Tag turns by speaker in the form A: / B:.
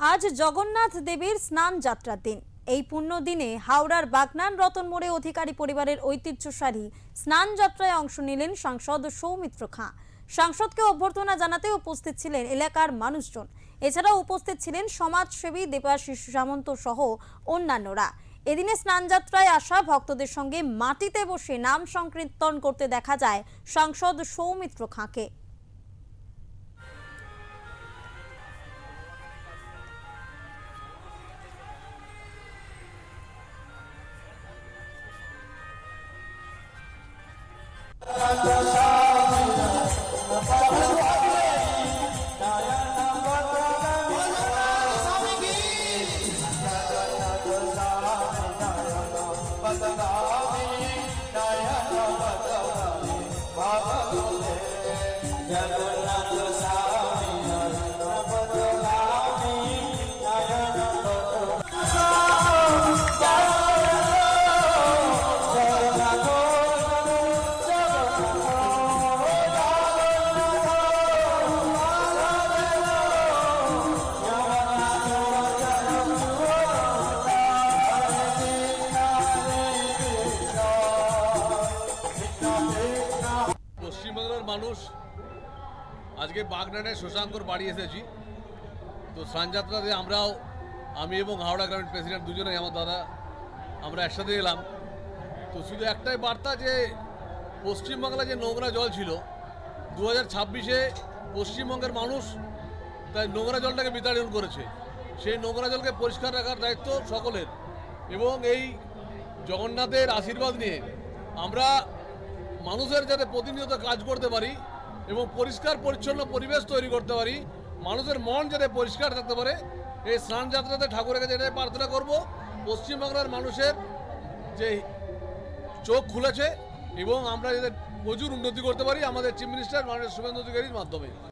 A: আজ জগন্নাথ দেবের স্নান যাত্রার দিন। এই পুণ্য দিনে হাওড়ার বাগনান রতন মোড়ে অধিকারী পরিবারের ঐতিহ্যশালী স্নান যাত্রায় অংশ নিলেন সাংসদ সৌমিত্র খাঁ। সাংসদকে অভ্যর্থনা জানাতে উপস্থিত ছিলেন এলাকার মানুষজন। এছাড়াও উপস্থিত ছিলেন সমাজসেবী দেবাশিস সামন্ত সহ অন্যান্যরা। এদিনে স্নান যাত্রায় আসা ভক্তদের সঙ্গে মাটিতে বসে নাম সংকীর্তন করতে দেখা যায় সাংসদ সৌমিত্র খাঁকে।
B: পশ্চিমবাংলার মানুষ আজকে বাগনানের শশাঙ্কর বাড়ি এসেছি। তো স্নানযাত্রাতে আমি এবং হাওড়া গ্রামের প্রেসিডেন্ট দুজনেই আমার দাদা আমরা একসাথে এলাম। তো শুধু একটাই বার্তা যে পশ্চিমবাংলায় যে নোংরা জল ছিল 2026-এ পশ্চিমবঙ্গের মানুষ তাই নোংরা জলটাকে বিতাড়ন করেছে। সেই নোংরা জলকে পরিষ্কার রাখার দায়িত্ব সকলের, এবং এই জগন্নাথের আশীর্বাদ নিয়ে আমরা মানুষের যাতে প্রতিনিয়ত কাজ করতে পারি এবং পরিষ্কার পরিচ্ছন্ন পরিবেশ তৈরি করতে পারি, মানুষের মন যাতে পরিষ্কার থাকতে পারে, এই স্নান যাত্রাতে ঠাকুরের কাছে এটাই প্রার্থনা করব। পশ্চিমবাংলার মানুষের যে চোখ খুলেছে এবং আমরা যাতে প্রচুর উন্নতি করতে পারি আমাদের চিফ মিনিস্টার মাননীয় শুভেন্দু অধিকারীর মাধ্যমে।